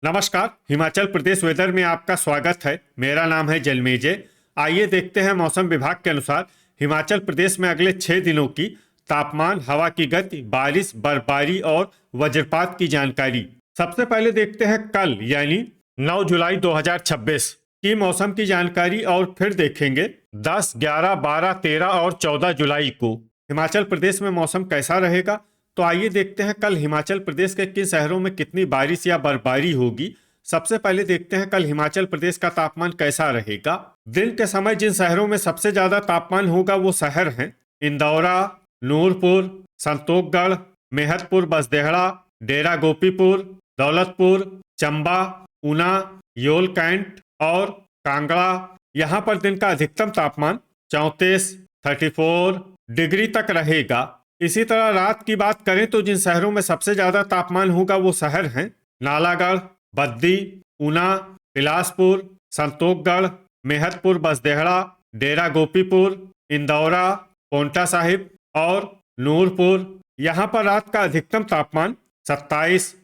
नमस्कार। हिमाचल प्रदेश वेदर में आपका स्वागत है। मेरा नाम है जलमेजय। आइए देखते हैं मौसम विभाग के अनुसार हिमाचल प्रदेश में अगले 6 दिनों की तापमान, हवा की गति, बारिश, बर्फबारी और वज्रपात की जानकारी। सबसे पहले देखते हैं कल यानी 9 जुलाई 2026 की मौसम की जानकारी और फिर देखेंगे 10, 11, 12, 13 और 14 जुलाई को हिमाचल प्रदेश में मौसम कैसा रहेगा। तो आइए देखते हैं कल हिमाचल प्रदेश के किन शहरों में कितनी बारिश या बर्फबारी होगी। सबसे पहले देखते हैं कल हिमाचल प्रदेश का तापमान कैसा रहेगा। दिन के समय जिन शहरों में सबसे ज्यादा तापमान होगा वो शहर हैं इंदौरा, नूरपुर, संतोखगढ़, मेहतपुर, बसदेहड़ा, डेरा गोपीपुर, दौलतपुर, चंबा, ऊना, योल कैंट और कांगड़ा। यहाँ पर दिन का अधिकतम तापमान 34 डिग्री तक रहेगा। इसी तरह रात की बात करें तो जिन शहरों में सबसे ज्यादा तापमान होगा वो शहर हैं नालागढ़, बद्दी, ऊना, बिलासपुर, संतोखगढ़, मेहतपुर, बसदेहड़ा, डेरा गोपीपुर, इंदौरा, पोंटा साहिब और नूरपुर। यहाँ पर रात का अधिकतम तापमान 27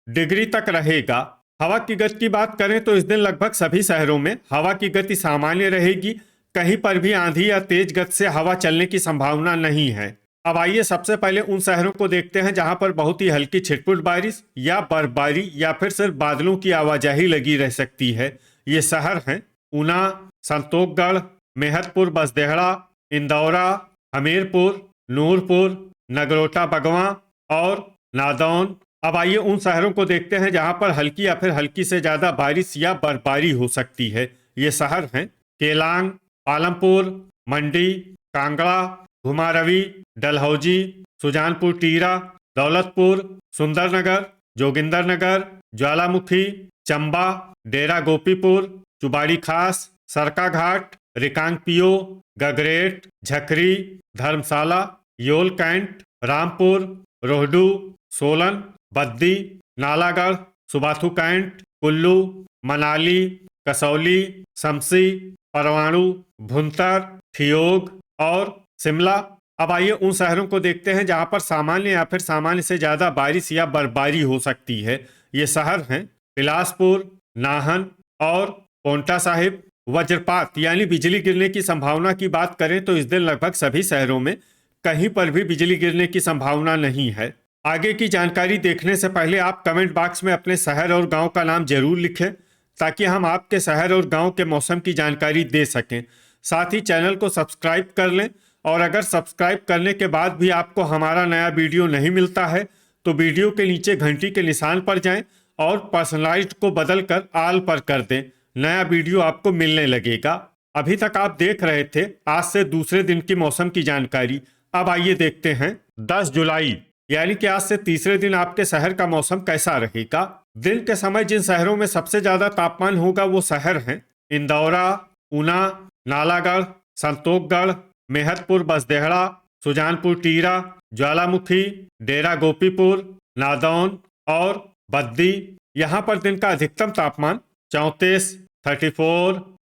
डिग्री तक रहेगा। हवा की गति की बात करें तो इस दिन लगभग सभी शहरों में हवा की गति सामान्य रहेगी। कहीं पर भी आंधी या तेज गति से हवा चलने की संभावना नहीं है। अब आइए सबसे पहले उन शहरों को देखते हैं जहां पर बहुत ही हल्की छिटपुट बारिश या बर्फबारी या फिर सिर्फ बादलों की आवाजाही लगी रह सकती है। ये शहर हैं ऊना, संतोखगढ़, मेहतपुर, बसदेहड़ा, इंदौरा, हमीरपुर, नूरपुर, नगरोटा, बगवां और नादौन। अब आइए उन शहरों को देखते हैं जहां पर हल्की या फिर हल्की से ज्यादा बारिश या बर्फबारी हो सकती है। ये शहर हैं केलांग, पालमपुर, मंडी, कांगड़ा, घुमारवी, डलहौजी, सुजानपुर टीरा, दौलतपुर, सुंदरनगर, जोगिंदरनगर, ज्वालामुखी, चंबा, डेरा गोपीपुर, चुबाड़ी खास, सरकाघाट, रिकांगपियो, गगरेट, झकरी, धर्मशाला, योल कैंट, रामपुर, रोहडू, सोलन, बद्दी, नालागढ़, सुबाथू कैंट, कुल्लू, मनाली, कसौली, शमसी, परवाणु, भुंतर, ठियोग और शिमला। अब आइए उन शहरों को देखते हैं जहां पर सामान्य या फिर सामान्य से ज्यादा बारिश या बर्फबारी हो सकती है। ये शहर हैं बिलासपुर, नाहन और पोंटा साहिब। वज्रपात यानी बिजली गिरने की संभावना की बात करें तो इस दिन लगभग सभी शहरों में कहीं पर भी बिजली गिरने की संभावना नहीं है। आगे की जानकारी देखने से पहले आप कमेंट बॉक्स में अपने शहर और गांव का नाम जरूर लिखें ताकि हम आपके शहर और गांव के मौसम की जानकारी दे सकें। साथ ही चैनल को सब्सक्राइब कर लें और अगर सब्सक्राइब करने के बाद भी आपको हमारा नया वीडियो नहीं मिलता है तो वीडियो के नीचे घंटी के निशान पर जाएं और पर्सनलाइज्ड को बदलकर ऑल पर कर दें। नया वीडियो आपको मिलने लगेगा। अभी तक आप देख रहे थे आज से दूसरे दिन की मौसम की जानकारी। अब आइए देखते हैं 10 जुलाई यानी कि आज से तीसरे दिन आपके शहर का मौसम कैसा रहेगा। दिन के समय जिन शहरों में सबसे ज्यादा तापमान होगा वो शहर हैं इंदौरा, ऊना, नालागढ़, संतोखगढ़, मेहतपुर, बसदेहड़ा, सुजानपुर टीरा, ज्वालामुखी, डेरा गोपीपुर, नादौन और बद्दी। यहाँ पर दिन का अधिकतम तापमान 34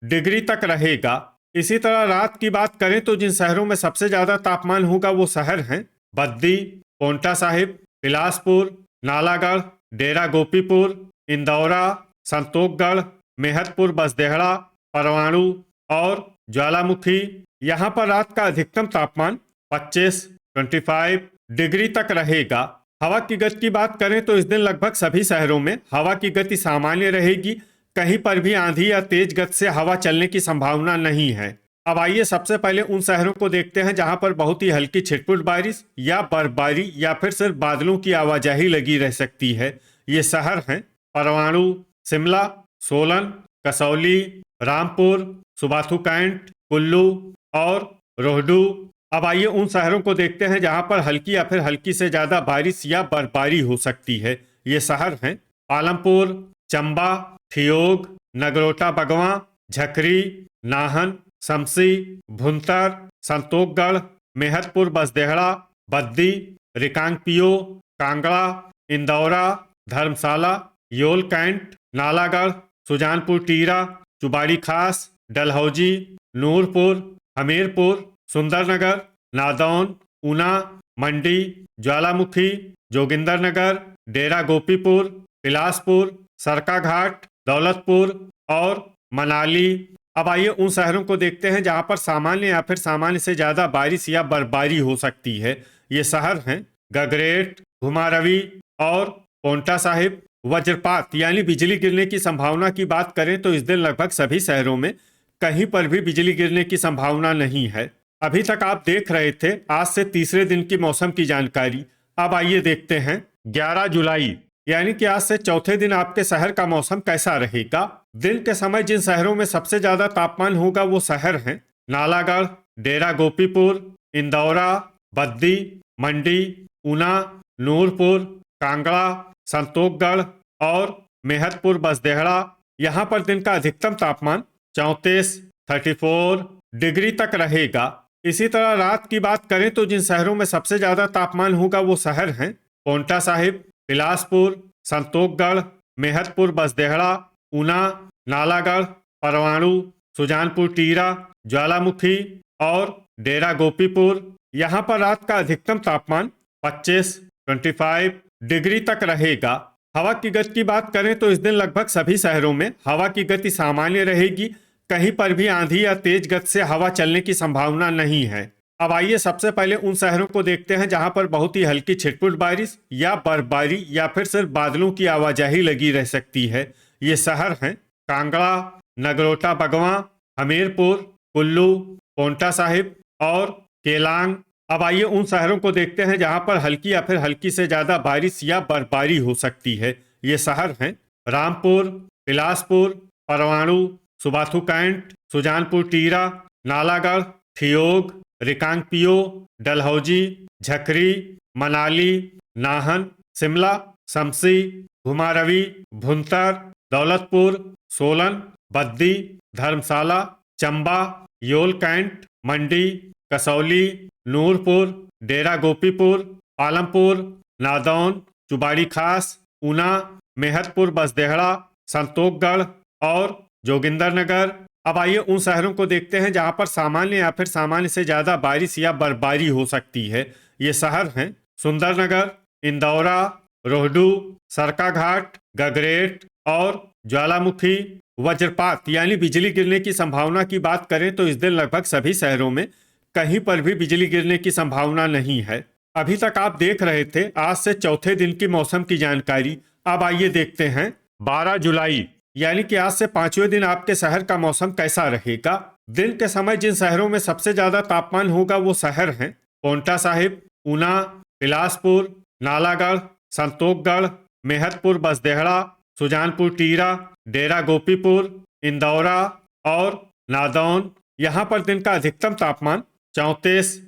डिग्री तक रहेगा। इसी तरह रात की बात करें तो जिन शहरों में सबसे ज्यादा तापमान होगा वो शहर हैं बद्दी, पोंटा साहिब, बिलासपुर, नालागढ़, डेरा गोपीपुर, इंदौरा, संतोखगढ़, मेहतपुर, बसदेहड़ा, परवाणु और ज्वालामुखी। यहाँ पर रात का अधिकतम तापमान 25 डिग्री तक रहेगा। हवा की गति की बात करें तो इस दिन लगभग सभी शहरों में हवा की गति सामान्य रहेगी। कहीं पर भी आंधी या तेज गति से हवा चलने की संभावना नहीं है। अब आइए सबसे पहले उन शहरों को देखते हैं जहां पर बहुत ही हल्की छिटपुट बारिश या बर्फबारी या फिर सिर्फ बादलों की आवाजाही लगी रह सकती है। ये शहर हैं परवाणु, शिमला, सोलन, कसौली, रामपुर, सुबाथू कैंट, कुल्लू और रोहडू। अब आइए उन शहरों को देखते हैं जहां पर हल्की या फिर हल्की से ज्यादा बारिश या बर्फबारी हो सकती है। ये शहर हैं पालमपुर, चंबा, ठियोग, नगरोटा, बगवां, झकरी, नाहन, शमसी, भुंतर, संतोखगढ़, मेहतपुर, बसदेहड़ा, बद्दी, रिकांगपियो, कांगड़ा, इंदौरा, धर्मशाला, योल कैंट, नालागढ़, सुजानपुर टीरा, चुबाड़ी खास, डलहौजी, नूरपुर, हमीरपुर, सुंदरनगर, नादौन, ऊना, मंडी, ज्वालामुखी, जोगिंदरनगर, डेरा गोपीपुर, बिलासपुर, सरकाघाट, दौलतपुर और मनाली। अब आइए उन शहरों को देखते हैं जहां पर सामान्य या फिर सामान्य से ज्यादा बारिश या बर्फबारी हो सकती है। ये शहर हैं गगरेट, घुमारवी और पोंटा साहिब। वज्रपात यानी बिजली गिरने की संभावना की बात करें तो इस दिन लगभग सभी शहरों में कहीं पर भी बिजली गिरने की संभावना नहीं है। अभी तक आप देख रहे थे आज से तीसरे दिन की मौसम की जानकारी। अब आइए देखते हैं 11 जुलाई यानी कि आज से चौथे दिन आपके शहर का मौसम कैसा रहेगा। दिन के समय जिन शहरों में सबसे ज्यादा तापमान होगा वो शहर हैं नालागढ़, डेरा गोपीपुर, इंदौरा, बद्दी, मंडी, ऊना, नूरपुर, कांगड़ा, संतोषगढ़ और मेहतपुर बसदेहड़ा। यहाँ पर दिन का अधिकतम तापमान 34 डिग्री तक रहेगा। इसी तरह रात की बात करें तो जिन शहरों में सबसे ज्यादा तापमान होगा वो शहर हैं पोंटा साहिब, बिलासपुर, संतोषगढ़, मेहतपुर बसदेहड़ा, ऊना, नालागढ़, परवाणु, सुजानपुर टीरा, ज्वालामुखी और डेरा गोपीपुर। यहाँ पर रात का अधिकतम तापमान 25 डिग्री तक रहेगा। हवा की गति की बात करें तो इस दिन लगभग सभी शहरों में हवा की गति सामान्य रहेगी। कहीं पर भी आंधी या तेज गति से हवा चलने की संभावना नहीं है। अब आइए सबसे पहले उन शहरों को देखते हैं जहां पर बहुत ही हल्की छिटपुट बारिश या बर्फबारी या फिर सिर्फ बादलों की आवाजाही लगी रह सकती है। ये शहर हैं कांगड़ा, नगरोटा बगवां, हमीरपुर, कुल्लू, पोंटा साहिब और केलांग। अब आइए उन शहरों को देखते हैं जहां पर हल्की या फिर हल्की से ज्यादा बारिश या बर्फबारी हो सकती है। ये शहर हैं रामपुर, बिलासपुर, परवाणु, सुबाथू कैंट, सुजानपुर टीरा, नालागढ़, ठियोग, रिकांगपियो, डलहौजी, झकरी, मनाली, नाहन, शिमला, शमसी, घुमारवी, भुंतर, दौलतपुर, सोलन, बद्दी, धर्मशाला, चंबा, योल कैंट, मंडी, कसौली, नूरपुर, डेरा गोपीपुर, पालमपुर, नादौन, चुबाड़ी खास, ऊना, मेहतपुर बसदेहड़ा, संतोषगढ़ और जोगिंदरनगर। अब आइए उन शहरों को देखते हैं जहां पर सामान्य या फिर सामान्य से ज्यादा बारिश या बर्फबारी हो सकती है। ये शहर हैं सुंदरनगर, इंदौरा, रोहडू, सरकाघाट, गगरेट और ज्वालामुखी। वज्रपात यानी बिजली गिरने की संभावना की बात करें तो इस दिन लगभग सभी शहरों में कहीं पर भी बिजली गिरने की संभावना नहीं है। अभी तक आप देख रहे थे आज से चौथे दिन की मौसम की जानकारी। अब आइए देखते हैं 12 जुलाई यानी कि आज से पांचवें दिन आपके शहर का मौसम कैसा रहेगा। दिन के समय जिन शहरों में सबसे ज्यादा तापमान होगा वो शहर हैं पोंटा साहिब, ऊना, बिलासपुर, नालागढ़, संतोषगढ़, मेहतपुर बसदेहड़ा, सुजानपुर टीरा, डेरा गोपीपुर, इंदौरा और नादौन। यहाँ पर दिन का अधिकतम तापमान 34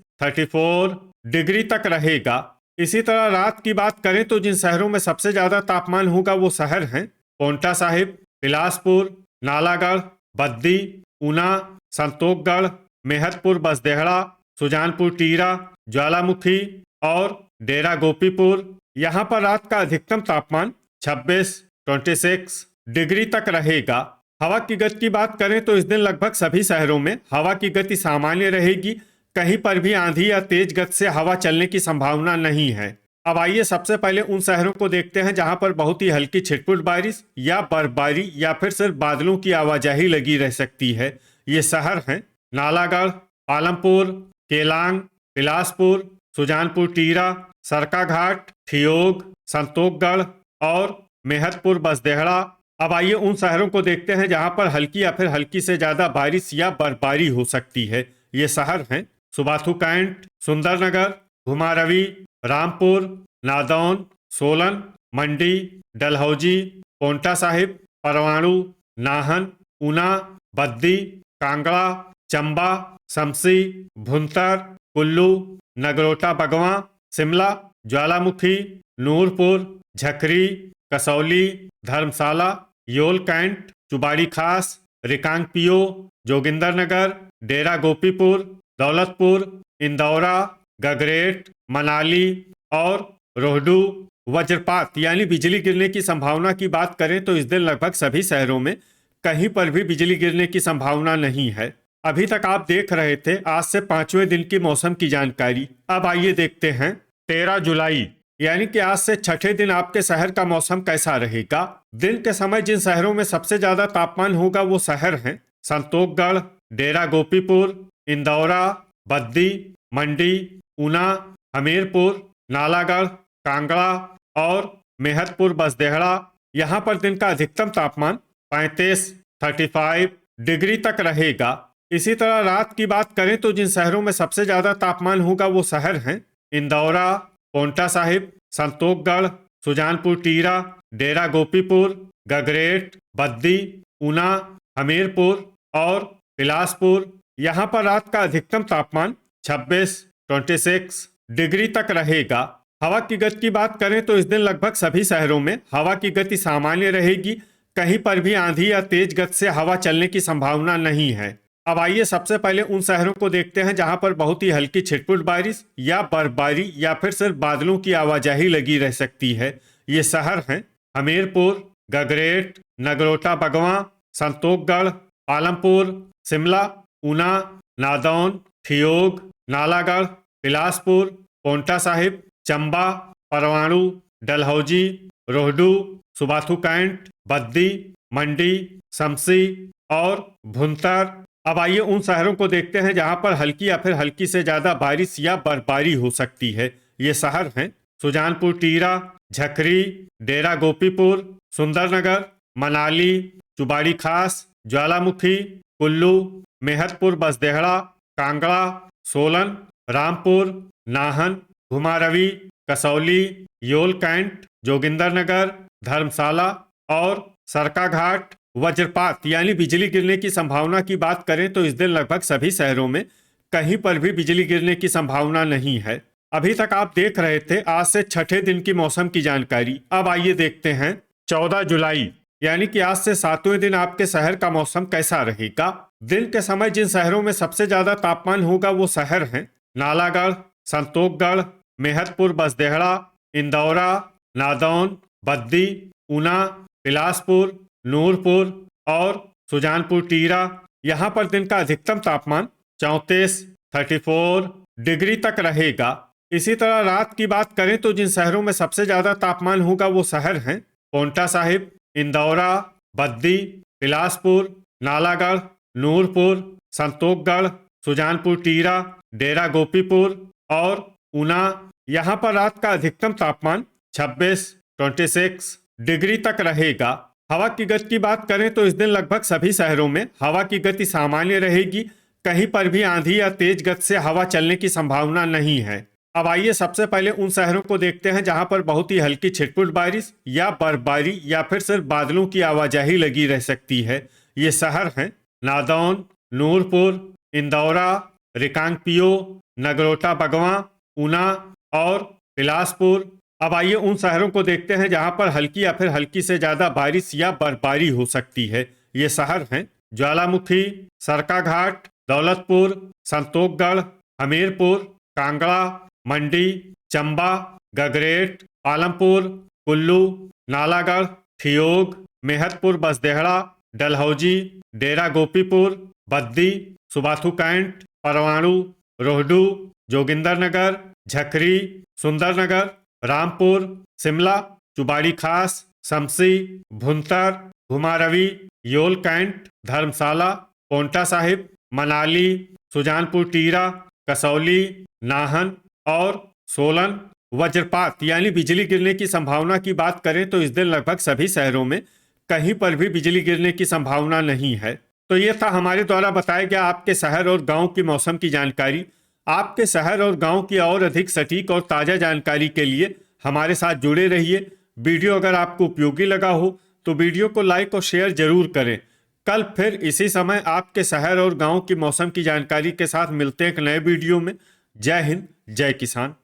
डिग्री तक रहेगा। इसी तरह रात की बात करें तो जिन शहरों में सबसे ज्यादा तापमान होगा वो शहर हैं पोंटा साहिब, बिलासपुर, नालागढ़, बद्दी, ऊना, संतोषगढ़, मेहतपुर बसदेहड़ा, सुजानपुर टीरा, ज्वालामुखी और डेरा गोपीपुर। यहाँ पर रात का अधिकतम तापमान 26 डिग्री तक रहेगा। हवा की गति की बात करें तो इस दिन लगभग सभी शहरों में हवा की गति सामान्य रहेगी। कहीं पर भी आंधी या तेज गति से हवा चलने की संभावना नहीं है। अब आइए सबसे पहले उन शहरों को देखते हैं जहां पर बहुत ही हल्की छिटपुट बारिश या बर्फबारी या फिर सिर्फ बादलों की आवाजाही लगी रह सकती है। ये शहर हैं नालागढ़, पालमपुर, केलांग, बिलासपुर, सुजानपुर टीरा, सरकाघाट, ठियोग, संतोषगढ़ और मेहतपुर बसदेहड़ा। अब आइए उन शहरों को देखते हैं जहां पर हल्की या फिर हल्की से ज्यादा बारिश या बर्फबारी हो सकती है। ये शहर हैं सुबाथू कैंट, सुंदरनगर, घुमारवी, रामपुर, नादौन, सोलन, मंडी, डलहौजी, पोंटा साहिब, परवाणु, नाहन, ऊना, बद्दी, कांगड़ा, चंबा, शमसी, भुंतर, कुल्लू, नगरोटा बगवां, शिमला, ज्वालामुखी, नूरपुर, झकरी, कसौली, धर्मशाला, योल कैंट, चुबाड़ी खास, रिकांगपियो, जोगिंदरनगर, डेरा गोपीपुर, दौलतपुर, इंदौरा, गगरेट, मनाली और रोहडू। वज्रपात यानी बिजली गिरने की संभावना की बात करें तो इस दिन लगभग सभी शहरों में कहीं पर भी बिजली गिरने की संभावना नहीं है। अभी तक आप देख रहे थे आज से पांचवें दिन की मौसम की जानकारी। अब आइए देखते हैं 13 जुलाई यानी कि आज से छठे दिन आपके शहर का मौसम कैसा रहेगा। दिन के समय जिन शहरों में सबसे ज्यादा तापमान होगा वो शहर हैं संतोषगढ़, डेरा गोपीपुर, इंदौरा, बद्दी, मंडी, ऊना, हमीरपुर, नालागढ़, कांगड़ा और मेहतपुर बसदेहड़ा। यहाँ पर दिन का अधिकतम तापमान 35 डिग्री तक रहेगा। इसी तरह रात की बात करें तो जिन शहरों में सबसे ज्यादा तापमान होगा वो शहर हैं इंदौरा, पोंटा साहिब, संतोषगढ़, सुजानपुर टीरा, डेरा गोपीपुर, गगरेट, बद्दी, ऊना, हमीरपुर और बिलासपुर। यहाँ पर रात का अधिकतम तापमान 26 डिग्री तक रहेगा। हवा की गति की बात करें तो इस दिन लगभग सभी शहरों में हवा की गति सामान्य रहेगी। कहीं पर भी आंधी या तेज गति से हवा चलने की संभावना नहीं है। अब आइए सबसे पहले उन शहरों को देखते हैं जहां पर बहुत ही हल्की छिटपुट बारिश या बर्फबारी या फिर सिर्फ बादलों की आवाजाही लगी रह सकती है। ये शहर हैं हमीरपुर, गगरेट, नगरोटा बगवां, संतोषगढ़, पालमपुर, शिमला, ऊना, नादौन, ठियोग, नालागढ़, बिलासपुर, पोंटा साहिब, चंबा, परवाणु, डलहौजी, रोहडू, सुबाथू कैंट, बद्दी, मंडी, शमसी और भुंतर। अब आइए उन शहरों को देखते हैं जहां पर हल्की या फिर हल्की से ज्यादा बारिश या बर्फबारी हो सकती है। ये शहर हैं सुजानपुर टीरा, झकरी, डेरा गोपीपुर, सुंदरनगर, मनाली, चुबाड़ी खास, ज्वालामुखी, कुल्लू, मेहतपुर बसदेहड़ा, कांगड़ा, सोलन, रामपुर, नाहन, घुमारवी, कसौली, योल कैंट, जोगिंदरनगर, धर्मशाला और सरकाघाट। वज्रपात यानी बिजली गिरने की संभावना की बात करें तो इस दिन लगभग सभी शहरों में कहीं पर भी बिजली गिरने की संभावना नहीं है। अभी तक आप देख रहे थे आज से छठे दिन की मौसम की जानकारी। अब आइए देखते हैं 14 जुलाई यानी कि आज से 7वें दिन आपके शहर का मौसम कैसा रहेगा। दिन के समय जिन शहरों में सबसे ज्यादा तापमान होगा वो शहर हैं नालागढ़, संतोषगढ़, मेहतपुर बसदेहड़ा, इंदौरा, नादौन, बद्दी, ऊना, बिलासपुर, नूरपुर और सुजानपुर टीरा। यहाँ पर दिन का अधिकतम तापमान 34 डिग्री तक रहेगा। इसी तरह रात की बात करें तो जिन शहरों में सबसे ज्यादा तापमान होगा वो शहर हैं पोंटा साहिब, इंदौरा, बद्दी, बिलासपुर, नालागढ़, नूरपुर, संतोषगढ़, सुजानपुर टीरा, डेरा गोपीपुर और ऊना। यहाँ पर रात का अधिकतम तापमान 26 डिग्री तक रहेगा। हवा की गति की बात करें तो इस दिन लगभग सभी शहरों में हवा की गति सामान्य रहेगी। कहीं पर भी आंधी या तेज गति से हवा चलने की संभावना नहीं है। अब आइए सबसे पहले उन शहरों को देखते हैं जहां पर बहुत ही हल्की छिटपुट बारिश या बर्फबारी या फिर सिर्फ बादलों की आवाजाही लगी रह सकती है। ये शहर हैं नादौन, नूरपुर, इंदौरा, रिकांगपियो, नगरोटा बगवां, ऊना और बिलासपुर। अब आइए उन शहरों को देखते हैं जहां पर हल्की या फिर हल्की से ज्यादा बारिश या बर्फबारी हो सकती है। ये शहर हैं ज्वालामुखी, सरकाघाट, दौलतपुर, संतोषगढ़, हमीरपुर, कांगड़ा, मंडी, चंबा, गगरेट, पालमपुर, कुल्लू, नालागढ़, ठियोग, मेहतपुर बसदेहड़ा, डलहौजी, डेरा गोपीपुर, बद्दी, सुबाथू कैंट, परवाणु, रोहडू, जोगिंदरनगर, झकरी, सुंदरनगर, रामपुर, शिमला, चुबाड़ी खास, शमसी, भुंतर, घुमारवी, योल कैंट, धर्मशाला, पोंटा साहिब, मनाली, सुजानपुर टीरा, कसौली, नाहन और सोलन। वज्रपात यानी बिजली गिरने की संभावना की बात करें तो इस दिन लगभग सभी शहरों में कहीं पर भी बिजली गिरने की संभावना नहीं है। तो ये था हमारे द्वारा बताया गया आपके शहर और गांव की मौसम की जानकारी। आपके शहर और गांव की और अधिक सटीक और ताज़ा जानकारी के लिए हमारे साथ जुड़े रहिए। वीडियो अगर आपको उपयोगी लगा हो तो वीडियो को लाइक और शेयर जरूर करें। कल फिर इसी समय आपके शहर और गांव की मौसम की जानकारी के साथ मिलते हैं एक नए वीडियो में। जय हिंद, जय किसान।